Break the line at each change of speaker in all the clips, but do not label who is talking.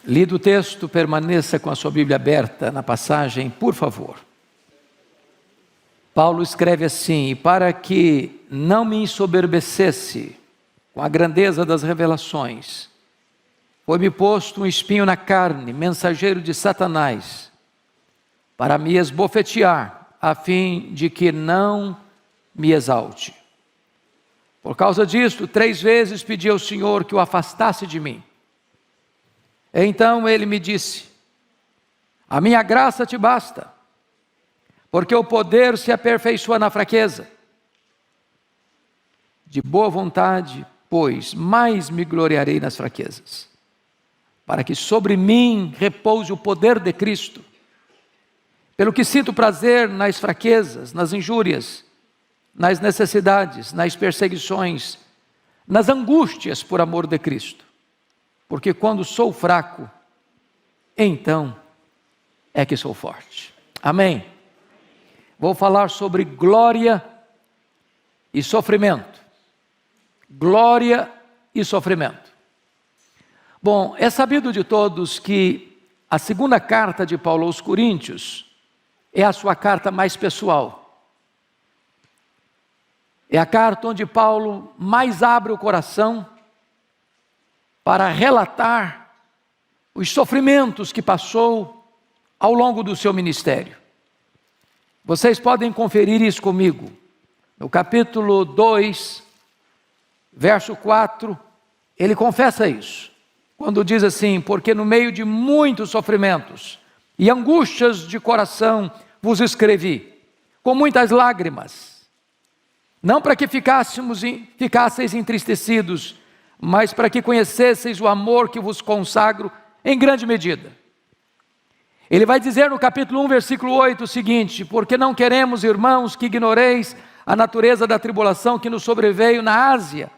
Lido o texto, permaneça com a sua Bíblia aberta na passagem, por favor. Paulo escreve assim: para que não me ensoberbecesse com a grandeza das revelações, foi-me posto um espinho na carne, mensageiro de Satanás, para me esbofetear, a fim de que não me exalte. Por causa disto, 3 vezes pedi ao Senhor que o afastasse de mim. Então ele me disse: a minha graça te basta, porque o poder se aperfeiçoa na fraqueza. De boa vontade, pois, mais me gloriarei nas fraquezas, para que sobre mim repouse o poder de Cristo. Pelo que sinto prazer nas fraquezas, nas injúrias, nas necessidades, nas perseguições, nas angústias por amor de Cristo. Porque quando sou fraco, então é que sou forte. Amém? Vou falar sobre glória e sofrimento. Glória e sofrimento. Bom, é sabido de todos que a segunda carta de Paulo aos Coríntios é a sua carta mais pessoal. É a carta onde Paulo mais abre o coração para relatar os sofrimentos que passou ao longo do seu ministério. Vocês podem conferir isso comigo. No capítulo 2, verso 4, ele confessa isso. Quando diz assim: porque no meio de muitos sofrimentos e angústias de coração vos escrevi, com muitas lágrimas, não para que ficasseis entristecidos, mas para que conhecesseis o amor que vos consagro em grande medida. Ele vai dizer no capítulo 1, versículo 8 o seguinte: porque não queremos, irmãos, que ignoreis a natureza da tribulação que nos sobreveio na Ásia,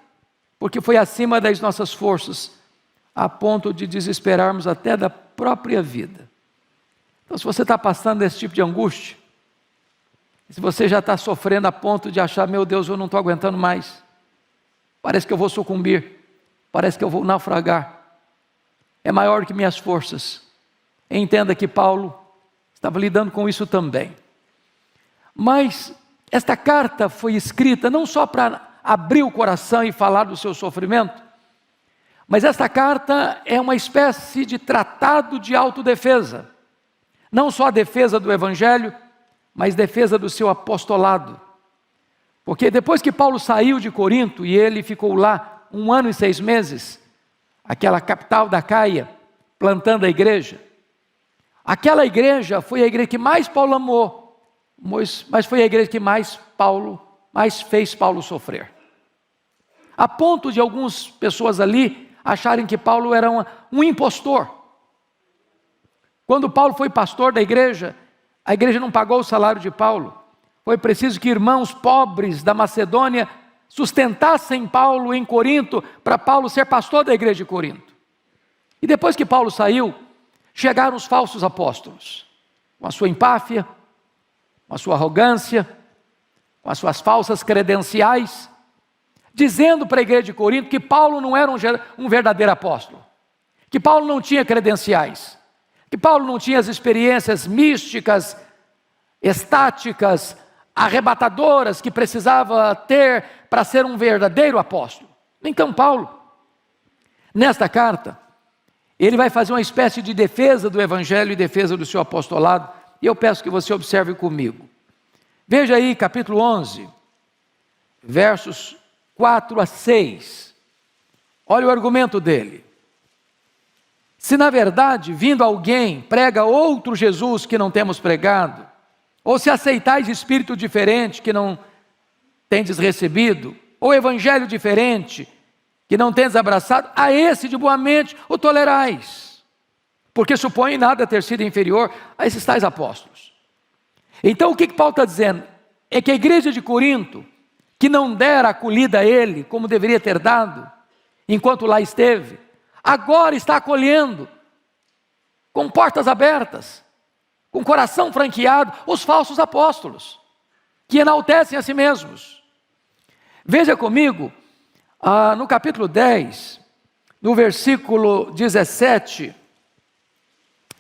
porque foi acima das nossas forças, a ponto de desesperarmos até da própria vida. Então, se você está passando esse tipo de angústia, se você já está sofrendo a ponto de achar: meu Deus, eu não estou aguentando mais, parece que eu vou sucumbir, parece que eu vou naufragar, é maior que minhas forças. Entenda que Paulo estava lidando com isso também. Mas esta carta foi escrita não só para abrir o coração e falar do seu sofrimento, mas esta carta é uma espécie de tratado de autodefesa. Não só a defesa do Evangelho, mas defesa do seu apostolado. Porque depois que Paulo saiu de Corinto, e ele ficou lá 1 ano e 6 meses, aquela capital da Acaia, plantando a igreja. Aquela igreja foi a igreja que mais Paulo amou, mas foi a igreja que mais fez Paulo sofrer. A ponto de algumas pessoas ali acharem que Paulo era um impostor. Quando Paulo foi pastor da igreja, a igreja não pagou o salário de Paulo. Foi preciso que irmãos pobres da Macedônia sustentassem Paulo em Corinto, para Paulo ser pastor da igreja de Corinto. E depois que Paulo saiu, chegaram os falsos apóstolos, com a sua empáfia, com a sua arrogância, com as suas falsas credenciais, dizendo para a igreja de Corinto que Paulo não era um verdadeiro apóstolo, que Paulo não tinha credenciais, que Paulo não tinha as experiências místicas, estáticas, arrebatadoras que precisava ter para ser um verdadeiro apóstolo. Então Paulo, nesta carta, ele vai fazer uma espécie de defesa do Evangelho e defesa do seu apostolado, e eu peço que você observe comigo. Veja aí capítulo 11, versos 4 a 6. Olha o argumento dele. Se na verdade, vindo alguém, prega outro Jesus que não temos pregado, ou se aceitais espírito diferente que não tendes recebido, ou evangelho diferente que não tendes abraçado, a esse de boa mente o tolerais, porque supõe nada ter sido inferior a esses tais apóstolos. Então o que Paulo está dizendo? É que a igreja de Corinto, que não dera acolhida a ele, como deveria ter dado, enquanto lá esteve, agora está acolhendo, com portas abertas, com coração franqueado, os falsos apóstolos, que enaltecem a si mesmos. Veja comigo, no capítulo 10, no versículo 17,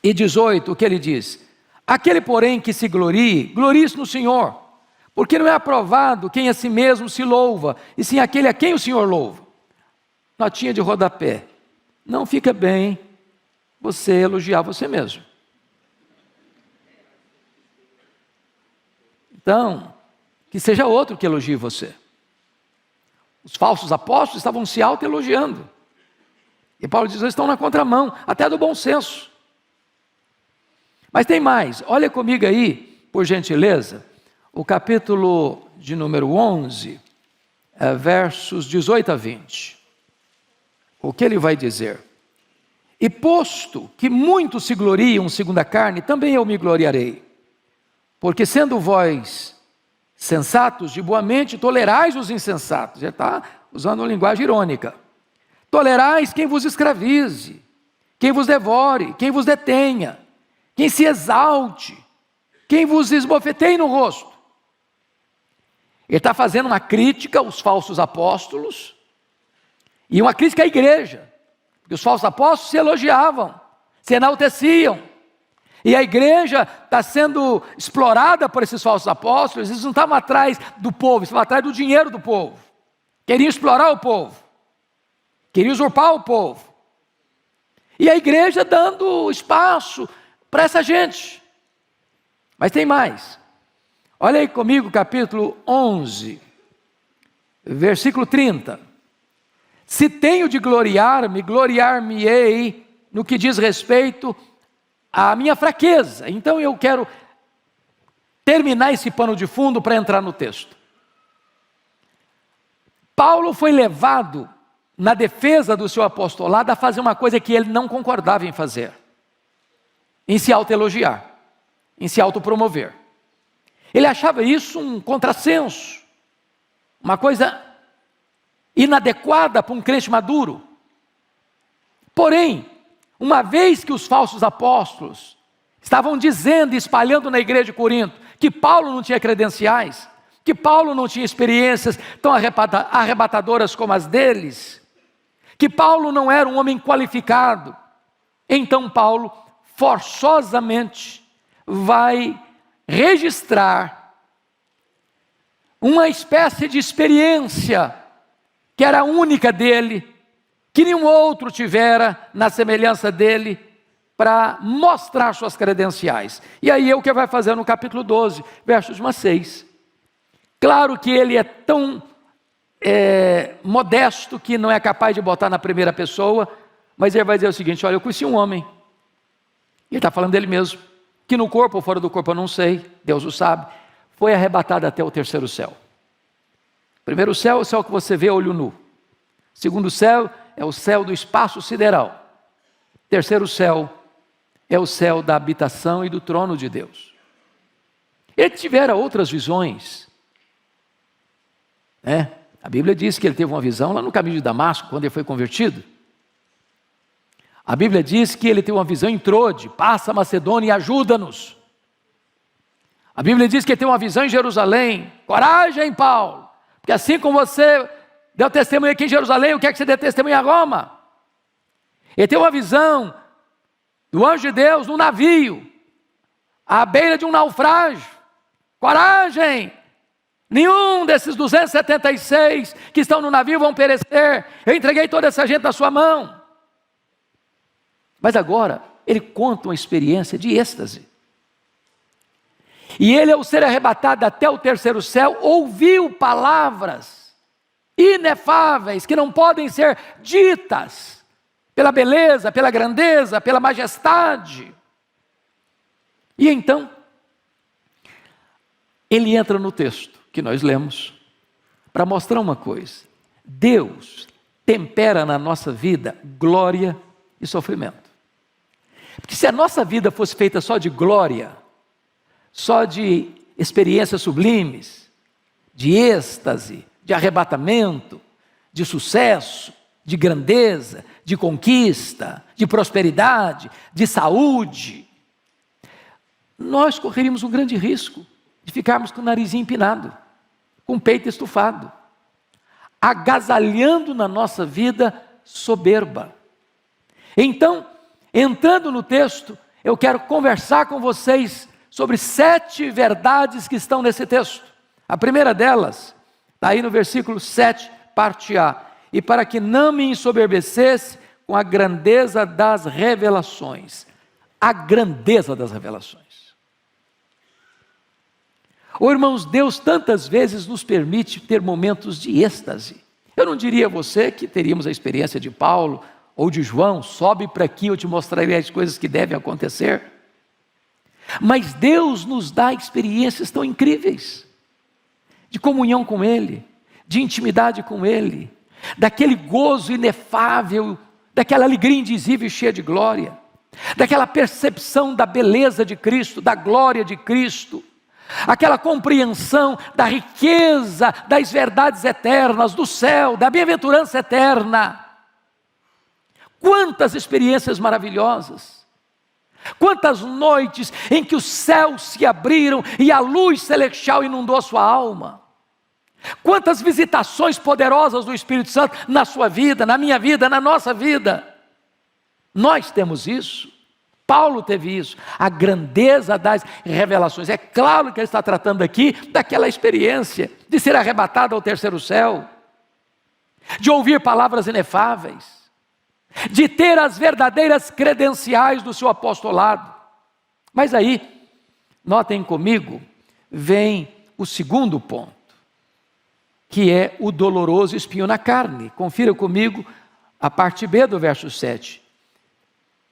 e 18, o que ele diz? Aquele, porém, que se glorie, glorie-se no Senhor, porque não é aprovado quem a si mesmo se louva, e sim aquele a quem o Senhor louva. Notinha de rodapé. Não fica bem você elogiar você mesmo. Então, que seja outro que elogie você. Os falsos apóstolos estavam se auto-elogiando. E Paulo diz, eles estão na contramão, até do bom senso. Mas tem mais, olha comigo aí, por gentileza, o capítulo de número 11, versos 18 a 20. O que ele vai dizer? E posto que muitos se gloriam segundo a carne, também eu me gloriarei. Porque sendo vós sensatos, de boa mente, tolerais os insensatos. Ele está usando uma linguagem irônica. Tolerais quem vos escravize, quem vos devore, quem vos detenha, quem se exalte, quem vos esbofeteie no rosto. Ele está fazendo uma crítica aos falsos apóstolos e uma crítica à igreja. Porque os falsos apóstolos se elogiavam, se enalteciam. E a igreja está sendo explorada por esses falsos apóstolos. Eles não estavam atrás do povo, estavam atrás do dinheiro do povo. Queriam explorar o povo, queriam usurpar o povo. E a igreja dando espaço para essa gente. Mas tem mais. Olha aí comigo, capítulo 11, versículo 30. Se tenho de gloriar-me, gloriar-me-ei no que diz respeito à minha fraqueza. Então eu quero terminar esse pano de fundo para entrar no texto. Paulo foi levado, na defesa do seu apostolado, a fazer uma coisa que ele não concordava em fazer. Em se autoelogiar, em se autopromover. Ele achava isso um contrassenso, uma coisa inadequada para um crente maduro. Porém, uma vez que os falsos apóstolos estavam dizendo e espalhando na igreja de Corinto que Paulo não tinha credenciais, que Paulo não tinha experiências tão arrebatadoras como as deles, que Paulo não era um homem qualificado, então Paulo forçosamente vai registrar uma espécie de experiência que era única dele, que nenhum outro tivera na semelhança dele, para mostrar suas credenciais. E aí é o que vai fazer no capítulo 12, versos de 1 a 6. Claro que ele é tão modesto que não é capaz de botar na primeira pessoa, mas ele vai dizer o seguinte: olha, eu conheci um homem, ele está falando dele mesmo, que no corpo ou fora do corpo eu não sei, Deus o sabe, foi arrebatado até o terceiro céu. Primeiro céu é o céu que você vê a olho nu. Segundo céu é o céu do espaço sideral. Terceiro céu é o céu da habitação e do trono de Deus. Ele tivera outras visões, né? A Bíblia diz que ele teve uma visão lá no caminho de Damasco, quando ele foi convertido. A Bíblia diz que ele teve uma visão em Trode: passa a Macedônia e ajuda-nos. A Bíblia diz que ele teve uma visão em Jerusalém: coragem, Paulo, porque assim como você deu testemunho aqui em Jerusalém, eu quero que você dê testemunho a Roma. Ele teve uma visão do anjo de Deus no navio, à beira de um naufrágio: coragem, nenhum desses 276 que estão no navio vão perecer, eu entreguei toda essa gente na sua mão. Mas agora, ele conta uma experiência de êxtase. E ele, ao ser arrebatado até o terceiro céu, ouviu palavras inefáveis, que não podem ser ditas, pela beleza, pela grandeza, pela majestade. E então, ele entra no texto que nós lemos, para mostrar uma coisa: Deus tempera na nossa vida glória e sofrimento. Porque se a nossa vida fosse feita só de glória, só de experiências sublimes, de êxtase, de arrebatamento, de sucesso, de grandeza, de conquista, de prosperidade, de saúde, nós correríamos um grande risco de ficarmos com o narizinho empinado, com o peito estufado, agasalhando na nossa vida soberba. Então, entrando no texto, eu quero conversar com vocês sobre 7 verdades que estão nesse texto. A primeira delas, está aí no versículo 7, parte A. E para que não me ensoberbecesse com a grandeza das revelações. A grandeza das revelações. Irmãos, Deus tantas vezes nos permite ter momentos de êxtase. Eu não diria a você que teríamos a experiência de Paulo ou de João, sobe para aqui, eu te mostrarei as coisas que devem acontecer. Mas Deus nos dá experiências tão incríveis, de comunhão com Ele, de intimidade com Ele, daquele gozo inefável, daquela alegria indizível e cheia de glória, daquela percepção da beleza de Cristo, da glória de Cristo, aquela compreensão da riqueza das verdades eternas, do céu, da bem-aventurança eterna. Quantas experiências maravilhosas, quantas noites em que os céus se abriram e a luz celestial inundou a sua alma, quantas visitações poderosas do Espírito Santo na sua vida, na minha vida, na nossa vida. Nós temos isso. Paulo teve isso, a grandeza das revelações. É claro que ele está tratando aqui daquela experiência de ser arrebatado ao terceiro céu, de ouvir palavras inefáveis, de ter as verdadeiras credenciais do seu apostolado. Mas aí, notem comigo, vem o segundo ponto, que é o doloroso espinho na carne. Confira comigo a parte B do verso 7.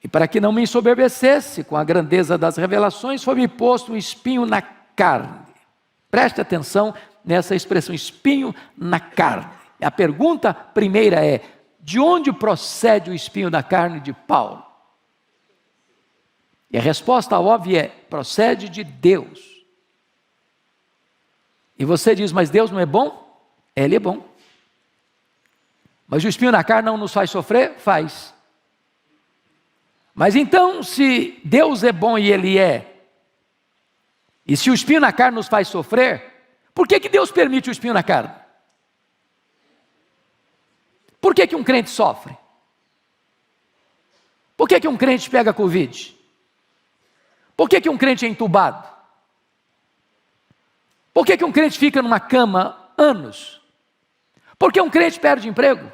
E para que não me ensoberbecesse com a grandeza das revelações, foi-me posto um espinho na carne. Preste atenção nessa expressão, espinho na carne. A pergunta primeira é, de onde procede o espinho na carne de Paulo? E a resposta óbvia é, procede de Deus. E você diz, mas Deus não é bom? Ele é bom. Mas o espinho na carne não nos faz sofrer? Faz. Mas então, se Deus é bom e Ele é, e se o espinho na carne nos faz sofrer, por que Deus permite o espinho na carne? Por que um crente sofre? Por que um crente pega Covid? Por que um crente é entubado? Por que um crente fica numa cama anos? Por que um crente perde emprego?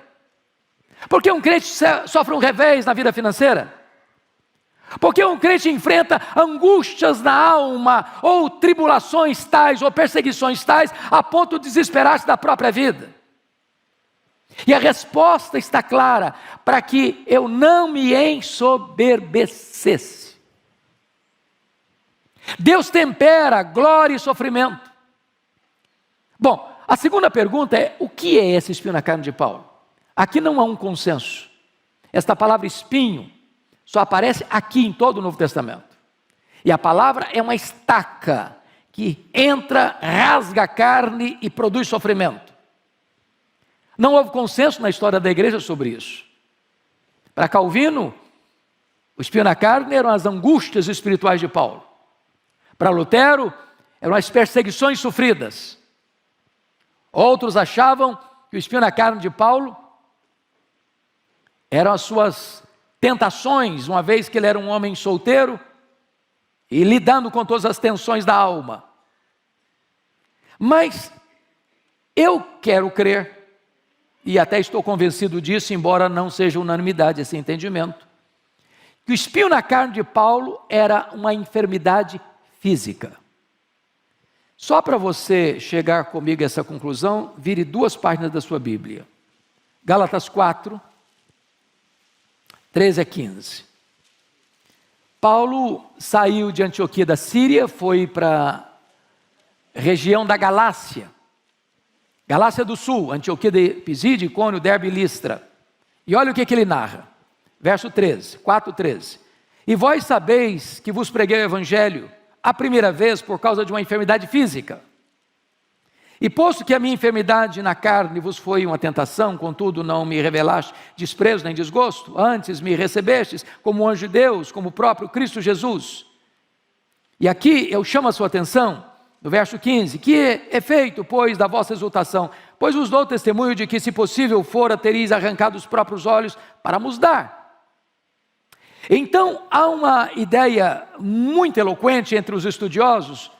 Por que um crente sofre um revés na vida financeira? Porque um crente enfrenta angústias na alma, ou tribulações tais, ou perseguições tais, a ponto de desesperar-se da própria vida. E a resposta está clara, para que eu não me ensoberbecesse. Deus tempera glória e sofrimento. Bom, a segunda pergunta é, o que é esse espinho na carne de Paulo? Aqui não há um consenso. Esta palavra espinho só aparece aqui em todo o Novo Testamento. E a palavra é uma estaca que entra, rasga a carne e produz sofrimento. Não houve consenso na história da igreja sobre isso. Para Calvino, o espinho na carne eram as angústias espirituais de Paulo. Para Lutero, eram as perseguições sofridas. Outros achavam que o espinho na carne de Paulo eram as suas tentações, uma vez que ele era um homem solteiro e lidando com todas as tensões da alma. Mas eu quero crer, e até estou convencido disso, embora não seja unanimidade esse entendimento, que o espinho na carne de Paulo era uma enfermidade física. Só para você chegar comigo a essa conclusão, vire 2 páginas da sua Bíblia. Gálatas 4, 13 a 15. Paulo saiu de Antioquia da Síria, foi para a região da Galácia. Galácia do Sul, Antioquia de Pisídia, Icônio, Derbe e Listra. E olha o que ele narra. Verso 13, 4:13. E vós sabeis que vos preguei o Evangelho a primeira vez por causa de uma enfermidade física. E posto que a minha enfermidade na carne vos foi uma tentação, contudo não me revelaste desprezo nem desgosto, antes me recebestes como anjo de Deus, como o próprio Cristo Jesus. E aqui eu chamo a sua atenção, no verso 15, que é feito, pois, da vossa exultação? Pois vos dou testemunho de que, se possível fora, tereis arrancado os próprios olhos para nos dar. Então, há uma ideia muito eloquente entre os estudiosos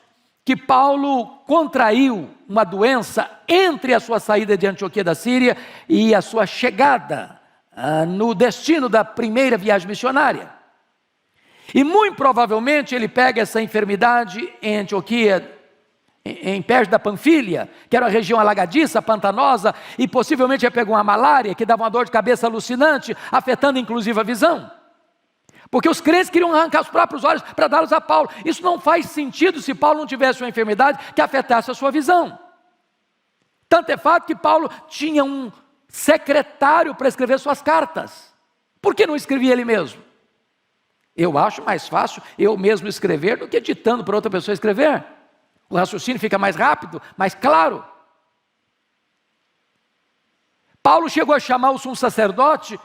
que Paulo contraiu uma doença entre a sua saída de Antioquia da Síria e a sua chegada no destino da primeira viagem missionária. E muito provavelmente ele pega essa enfermidade em Antioquia, em perto da Panfilha, que era uma região alagadiça, pantanosa, e possivelmente ele pegou uma malária que dava uma dor de cabeça alucinante, afetando inclusive a visão. Porque os crentes queriam arrancar os próprios olhos para dá-los a Paulo. Isso não faz sentido se Paulo não tivesse uma enfermidade que afetasse a sua visão. Tanto é fato que Paulo tinha um secretário para escrever suas cartas. Por que não escrevia ele mesmo? Eu acho mais fácil eu mesmo escrever do que ditando para outra pessoa escrever. O raciocínio fica mais rápido, mais claro. Paulo chegou a chamar o sumo sacerdote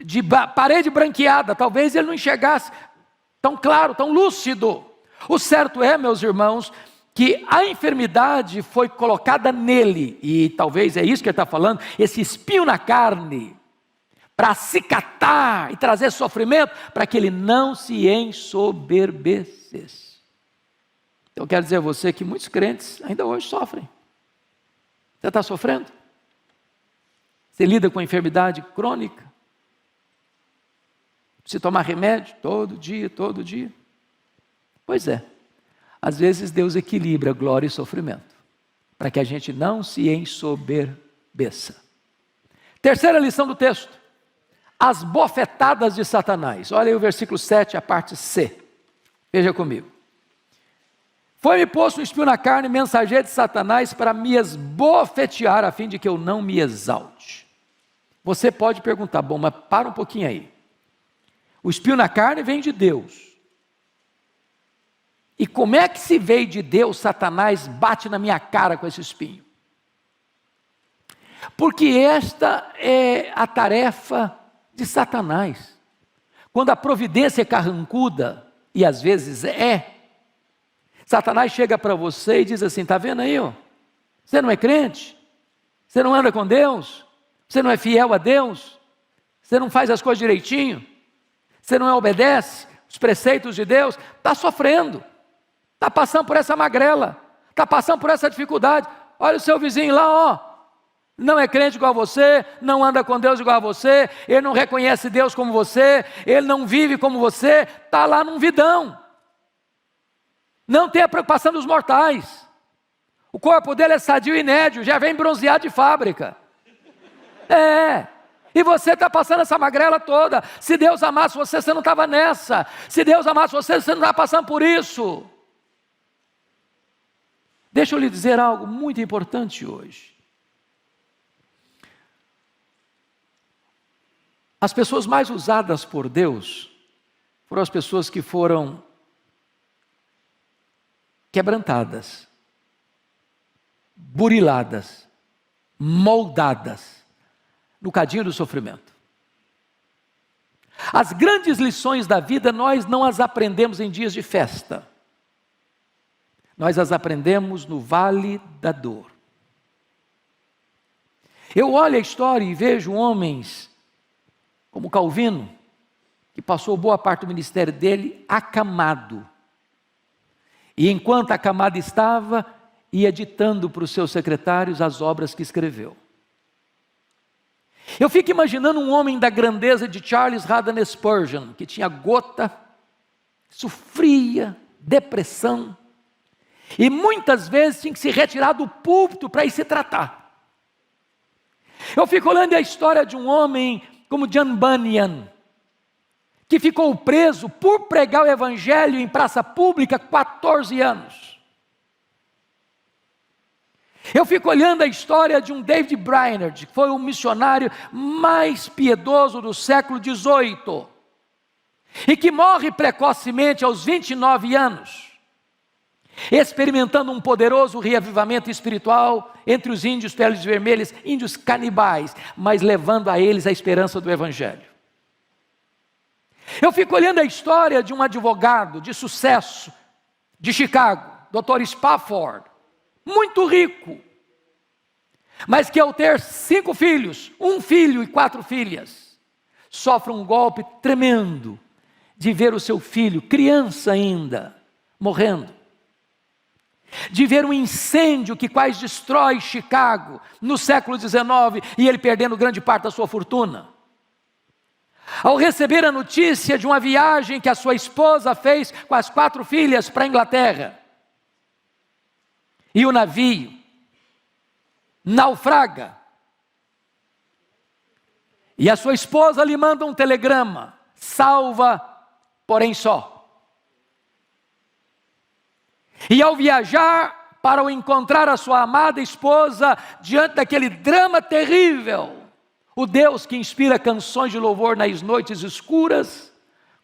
de parede branqueada, talvez ele não enxergasse tão claro, tão lúcido. O certo é, meus irmãos, que a enfermidade foi colocada nele, e talvez é isso que ele está falando, esse espinho na carne, para acicatar e trazer sofrimento, para que ele não se ensoberbecesse. Então eu quero dizer a você que muitos crentes ainda hoje sofrem. Você está sofrendo? Você lida com enfermidade crônica? Precisa tomar remédio todo dia, todo dia? Pois é, às vezes Deus equilibra glória e sofrimento, para que a gente não se ensoberbeça. Terceira lição do texto, as bofetadas de Satanás. Olha aí o versículo 7, a parte C. Veja comigo. Foi-me posto um espinho na carne, mensageiro de Satanás, para me esbofetear, a fim de que eu não me exalte. Você pode perguntar, bom, mas para um pouquinho aí. O espinho na carne vem de Deus. E como é que se veio de Deus, Satanás bate na minha cara com esse espinho? Porque esta é a tarefa de Satanás. Quando a providência é carrancuda, e às vezes Satanás chega para você e diz assim, está vendo aí, ó? Você não é crente? Você não anda com Deus? Você não é fiel a Deus? Você não faz as coisas direitinho? Você não obedece os preceitos de Deus? Está sofrendo, está passando por essa magrela, está passando por essa dificuldade. Olha o seu vizinho lá, ó, não é crente igual a você, não anda com Deus igual a você, ele não reconhece Deus como você, ele não vive como você, está lá num vidão. Não tem a preocupação dos mortais. O corpo dele é sadio e inédio, já vem bronzeado de fábrica. E você está passando essa magrela toda. Se Deus amasse você, você não estava nessa. Se Deus amasse você, você não está passando por isso. Deixa eu lhe dizer algo muito importante hoje. As pessoas mais usadas por Deus foram as pessoas que foram quebrantadas, buriladas, moldadas no cadinho do sofrimento. As grandes lições da vida nós não as aprendemos em dias de festa. Nós as aprendemos no vale da dor. Eu olho a história e vejo homens como Calvino, que passou boa parte do ministério dele acamado. E enquanto acamado estava, ia ditando para os seus secretários as obras que escreveu. Eu fico imaginando um homem da grandeza de Charles Haddon Spurgeon, que tinha gota, sofria, depressão, e muitas vezes tinha que se retirar do púlpito para ir se tratar. Eu fico olhando a história de um homem como John Bunyan, que ficou preso por pregar o evangelho em praça pública 14 anos. Eu fico olhando a história de um David Brainerd, que foi o missionário mais piedoso do século XVIII, e que morre precocemente aos 29 anos, experimentando um poderoso reavivamento espiritual entre os índios peles vermelhas, índios canibais, mas levando a eles a esperança do evangelho. Eu fico olhando a história de um advogado de sucesso de Chicago, Dr. Spafford, muito rico, mas que ao ter 5 filhos, 1 filho e 4 filhas, sofre um golpe tremendo de ver o seu filho, criança ainda, morrendo. De ver um incêndio que quase destrói Chicago no século XIX e ele perdendo grande parte da sua fortuna. Ao receber a notícia de uma viagem que a sua esposa fez com as 4 filhas para a Inglaterra. E o navio naufraga. E a sua esposa lhe manda um telegrama: salva, porém só. E ao viajar para o encontrar a sua amada esposa, diante daquele drama terrível, o Deus que inspira canções de louvor nas noites escuras,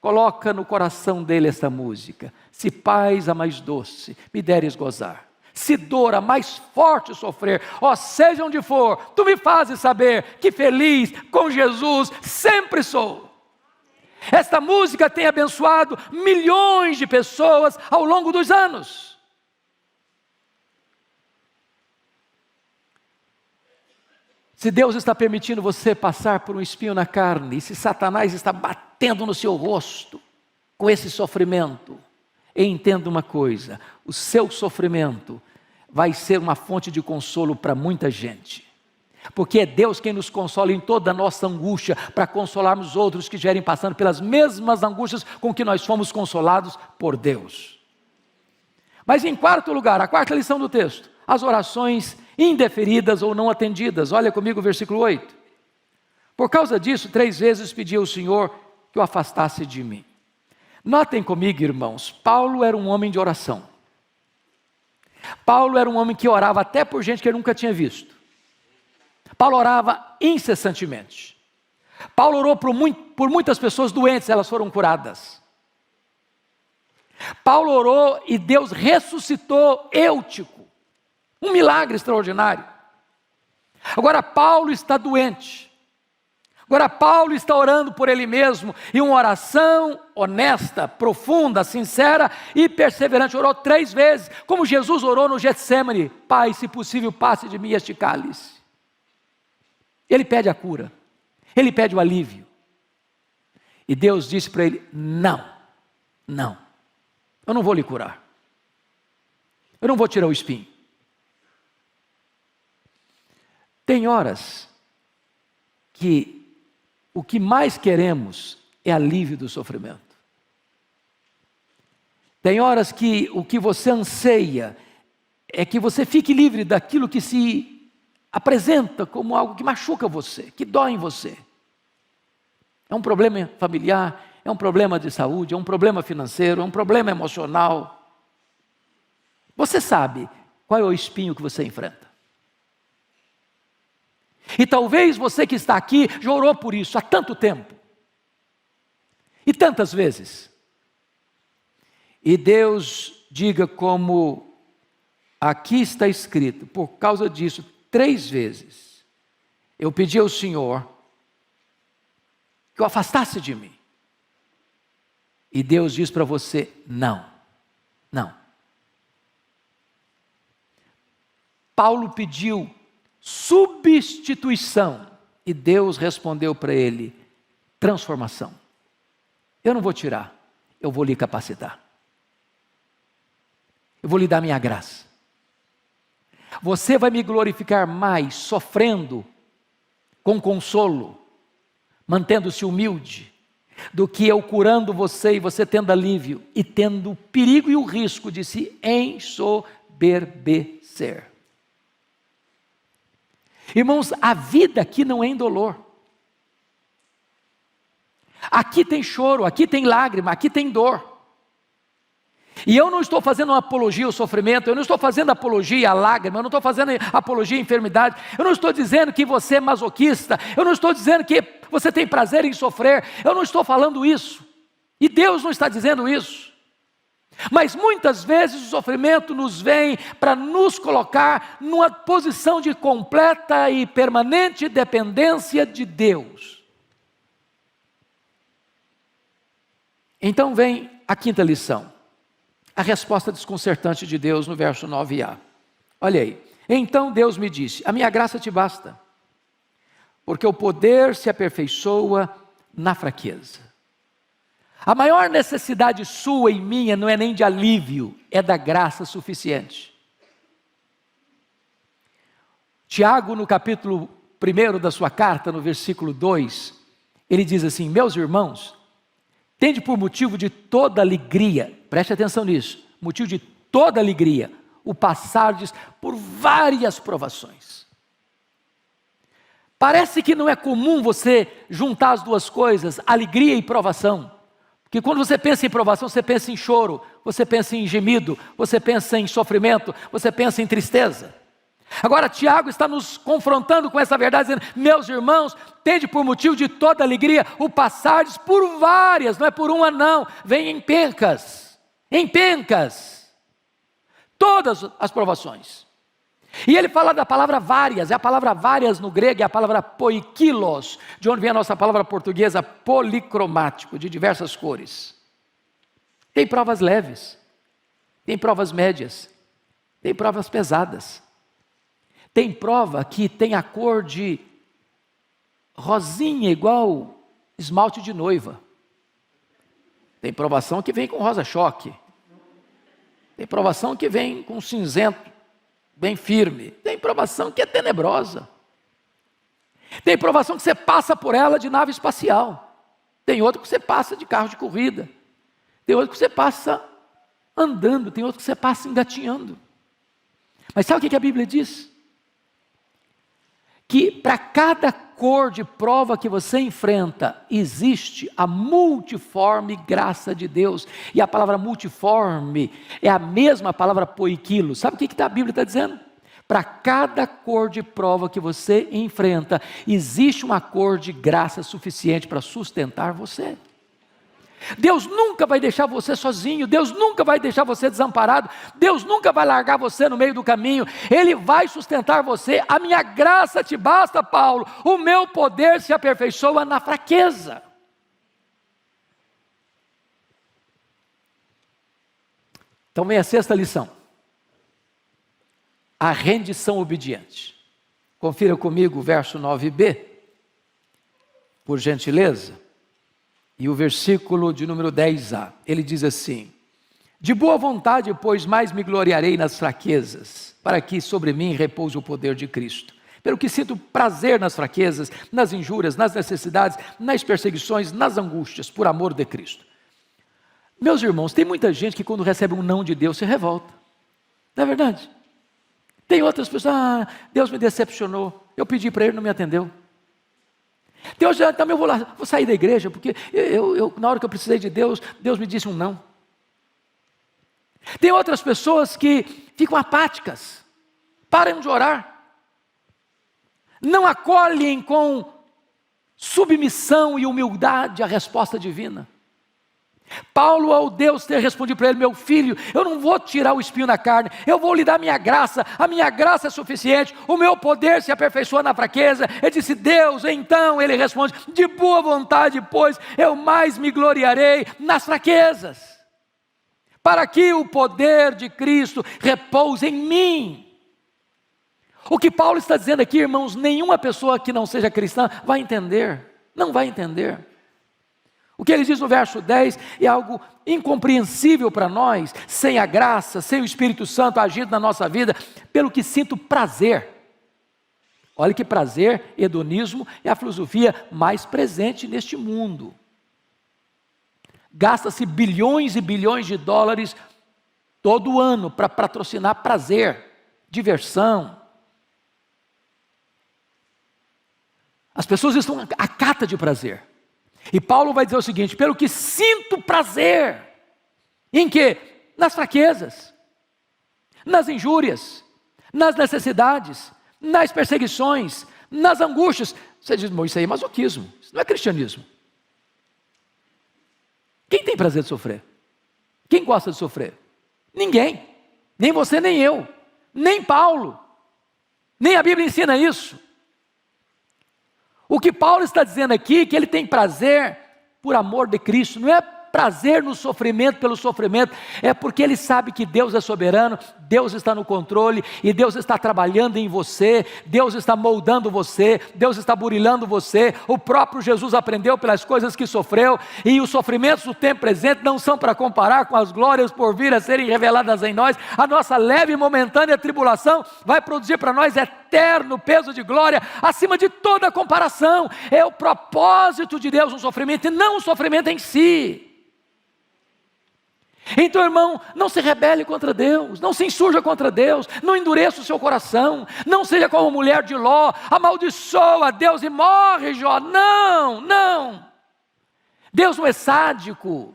coloca no coração dele esta música: se paz a mais doce me deres gozar, se dor a mais forte sofrer, ó seja onde for, tu me fazes saber que feliz com Jesus sempre sou. Esta música tem abençoado milhões de pessoas ao longo dos anos. Se Deus está permitindo você passar por um espinho na carne, e se Satanás está batendo no seu rosto com esse sofrimento, entenda uma coisa: o seu sofrimento vai ser uma fonte de consolo para muita gente. Porque é Deus quem nos consola em toda a nossa angústia, para consolarmos outros que estiverem passando pelas mesmas angústias com que nós fomos consolados por Deus. Mas em quarto lugar, a quarta lição do texto: as orações indeferidas ou não atendidas. Olha comigo o versículo 8. Por causa disso, 3 vezes pedi ao Senhor que o afastasse de mim. Notem comigo, irmãos, Paulo era um homem de oração. Paulo era um homem que orava até por gente que ele nunca tinha visto. Paulo orava incessantemente. Paulo orou por muitas pessoas doentes, elas foram curadas. Paulo orou e Deus ressuscitou Eutico, um milagre extraordinário. Agora Paulo está doente. Agora Paulo está orando por ele mesmo, e uma oração honesta, profunda, sincera e perseverante. Orou 3 vezes, como Jesus orou no Getsemane: Pai, se possível, passe de mim este cálice. Ele pede a cura, ele pede o alívio. E Deus disse para ele: não, eu não vou lhe curar. Eu não vou tirar o espinho. Tem horas que o que mais queremos é alívio do sofrimento. Tem horas que o que você anseia é que você fique livre daquilo que se apresenta como algo que machuca você, que dói em você. É um problema familiar, é um problema de saúde, é um problema financeiro, é um problema emocional. Você sabe qual é o espinho que você enfrenta. E talvez você que está aqui já orou por isso há tanto tempo. E tantas vezes. E Deus diga, como aqui está escrito: por causa disso, 3 vezes eu pedi ao Senhor que o afastasse de mim. E Deus diz para você: não. Paulo pediu substituição e Deus respondeu para ele: transformação. Eu não vou tirar, eu vou lhe capacitar. Eu vou lhe dar minha graça. Você vai me glorificar mais sofrendo com consolo, mantendo-se humilde, do que eu curando você e você tendo alívio e tendo o perigo e o risco de se ensoberbecer. Irmãos, a vida aqui não é indolor. Aqui tem choro, aqui tem lágrima, aqui tem dor. E eu não estou fazendo uma apologia ao sofrimento, eu não estou fazendo apologia à lágrima, eu não estou fazendo apologia à enfermidade, eu não estou dizendo que você é masoquista, eu não estou dizendo que você tem prazer em sofrer, eu não estou falando isso. E Deus não está dizendo isso. Mas muitas vezes o sofrimento nos vem para nos colocar numa posição de completa e permanente dependência de Deus. Então vem a quinta lição. A resposta desconcertante de Deus no verso 9a. Olha aí. Então Deus me disse: a minha graça te basta, porque o poder se aperfeiçoa na fraqueza. A maior necessidade sua e minha não é nem de alívio, é da graça suficiente. Tiago, no capítulo 1 da sua carta, no versículo 2, ele diz assim: meus irmãos, tende por motivo de toda alegria, preste atenção nisso, motivo de toda alegria, o passardes por várias provações. Parece que não é comum você juntar as duas coisas, alegria e provação. Porque quando você pensa em provação, você pensa em choro, você pensa em gemido, você pensa em sofrimento, você pensa em tristeza. Agora Tiago está nos confrontando com essa verdade, dizendo: meus irmãos, tende por motivo de toda alegria o passardes por várias, não é por uma não, vem em pencas, todas as provações. E ele fala da palavra várias, a palavra várias no grego é a palavra poikilos, de onde vem a nossa palavra portuguesa policromático, de diversas cores. Tem provas leves, tem provas médias, tem provas pesadas. Tem prova que tem a cor de rosinha, igual esmalte de noiva. Tem provação que vem com rosa-choque. Tem provação que vem com cinzento, bem firme. Tem provação que é tenebrosa. Tem provação que você passa por ela de nave espacial. Tem outra que você passa de carro de corrida. Tem outra que você passa andando. Tem outra que você passa engatinhando. Mas sabe o que a Bíblia diz? Que para cada cor de prova que você enfrenta, existe a multiforme graça de Deus. E a palavra multiforme é a mesma palavra poiquilo. Sabe o que a Bíblia está dizendo? Para cada cor de prova que você enfrenta, existe uma cor de graça suficiente para sustentar você. Deus nunca vai deixar você sozinho, Deus nunca vai deixar você desamparado, Deus nunca vai largar você no meio do caminho, Ele vai sustentar você. A minha graça te basta, Paulo, o meu poder se aperfeiçoa na fraqueza. Então vem a sexta lição: a rendição obediente. Confira comigo o verso 9b, por gentileza. E o versículo de número 10a, ele diz assim: de boa vontade, pois, mais me gloriarei nas fraquezas, para que sobre mim repouse o poder de Cristo. Pelo que sinto prazer nas fraquezas, nas injúrias, nas necessidades, nas perseguições, nas angústias, por amor de Cristo. Meus irmãos, tem muita gente que quando recebe um não de Deus se revolta. Não é verdade? Tem outras pessoas: Deus me decepcionou, eu pedi para Ele, não me atendeu. Deus, também vou sair da igreja, porque na hora que eu precisei de Deus, Deus me disse um não. Tem outras pessoas que ficam apáticas, param de orar, não acolhem com submissão e humildade a resposta divina. Paulo, ao Deus ter respondido para ele: meu filho, eu não vou tirar o espinho na carne, eu vou lhe dar a minha graça é suficiente, o meu poder se aperfeiçoa na fraqueza. Ele disse: Deus, então ele responde: de boa vontade, pois, eu mais me gloriarei nas fraquezas, para que o poder de Cristo repouse em mim. O que Paulo está dizendo aqui, irmãos, nenhuma pessoa que não seja cristã vai entender, não vai entender. O que ele diz no verso 10 é algo incompreensível para nós, sem a graça, sem o Espírito Santo agindo na nossa vida, pelo que sinto prazer. Olha que prazer, hedonismo, é a filosofia mais presente neste mundo. Gasta-se bilhões e bilhões de dólares todo ano para patrocinar prazer, diversão. As pessoas estão à cata de prazer. E Paulo vai dizer o seguinte: pelo que sinto prazer, em quê? Nas fraquezas, nas injúrias, nas necessidades, nas perseguições, nas angústias. Você diz: isso aí é masoquismo, isso não é cristianismo. Quem tem prazer de sofrer? Quem gosta de sofrer? Ninguém, nem você nem eu, nem Paulo, nem a Bíblia ensina isso. O que Paulo está dizendo aqui é que ele tem prazer por amor de Cristo, não é prazer no sofrimento pelo sofrimento, é porque ele sabe que Deus é soberano, Deus está no controle, e Deus está trabalhando em você, Deus está moldando você, Deus está burilando você. O próprio Jesus aprendeu pelas coisas que sofreu, e os sofrimentos do tempo presente não são para comparar com as glórias por vir a serem reveladas em nós. A nossa leve e momentânea tribulação vai produzir para nós eterno peso de glória, acima de toda comparação. É o propósito de Deus no sofrimento, e não o sofrimento em si. Então, irmão, não se rebele contra Deus, não se insurja contra Deus, não endureça o seu coração, não seja como a mulher de Ló, amaldiçoa Deus e morre, Jó. Não, não. Deus não é sádico.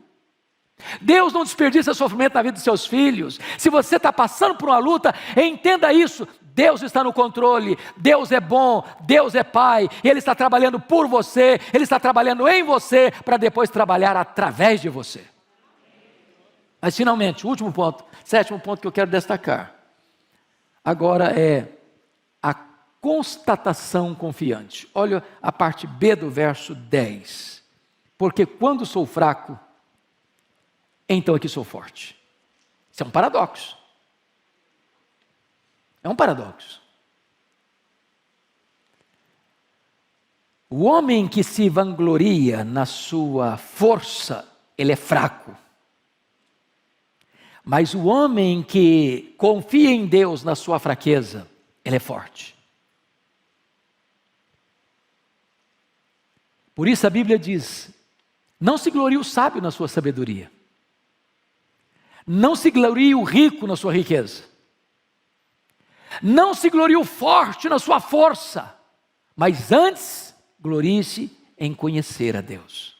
Deus não desperdiça sofrimento na vida dos seus filhos. Se você está passando por uma luta, entenda isso: Deus está no controle, Deus é bom, Deus é Pai, Ele está trabalhando por você, Ele está trabalhando em você, para depois trabalhar através de você. Mas finalmente, o último ponto, sétimo ponto que eu quero destacar, agora é a constatação confiante. Olha a parte B do verso 10. Porque quando sou fraco, então aqui sou forte. Isso é um paradoxo. É um paradoxo. O homem que se vangloria na sua força, ele é fraco. Mas o homem que confia em Deus na sua fraqueza, ele é forte. Por isso a Bíblia diz: não se glorie o sábio na sua sabedoria. Não se glorie o rico na sua riqueza. Não se glorie o forte na sua força. Mas antes, glorie-se em conhecer a Deus.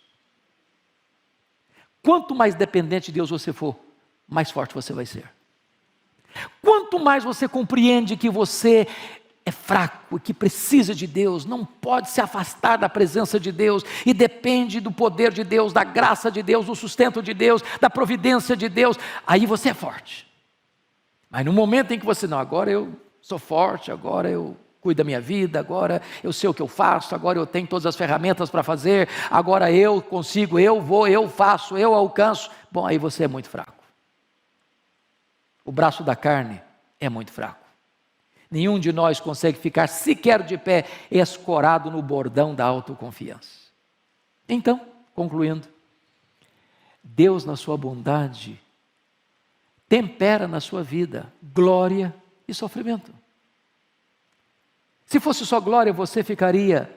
Quanto mais dependente de Deus você for, mais forte você vai ser. Quanto mais você compreende que você é fraco e que precisa de Deus, não pode se afastar da presença de Deus e depende do poder de Deus, da graça de Deus, do sustento de Deus, da providência de Deus, aí você é forte. Mas no momento em que você, não, agora eu sou forte, agora eu cuido da minha vida, agora eu sei o que eu faço, agora eu tenho todas as ferramentas para fazer, agora eu consigo, eu vou, eu faço, eu alcanço, bom, aí você é muito fraco. O braço da carne é muito fraco. Nenhum de nós consegue ficar sequer de pé, escorado no bordão da autoconfiança. Então, concluindo, Deus na sua bondade tempera na sua vida glória e sofrimento. Se fosse só glória, você ficaria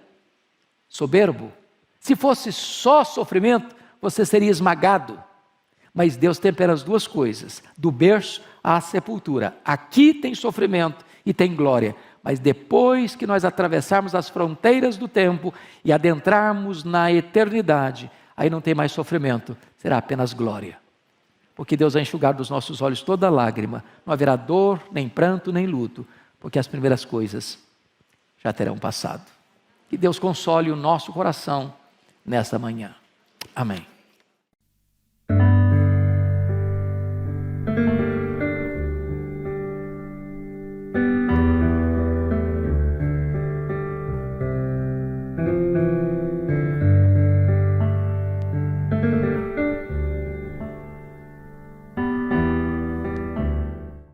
soberbo. Se fosse só sofrimento, você seria esmagado. Mas Deus tempera as duas coisas, do berço à sepultura. Aqui tem sofrimento e tem glória, mas depois que nós atravessarmos as fronteiras do tempo e adentrarmos na eternidade, aí não tem mais sofrimento, será apenas glória. Porque Deus vai enxugar dos nossos olhos toda lágrima, não haverá dor, nem pranto, nem luto, porque as primeiras coisas já terão passado. Que Deus console o nosso coração nesta manhã. Amém.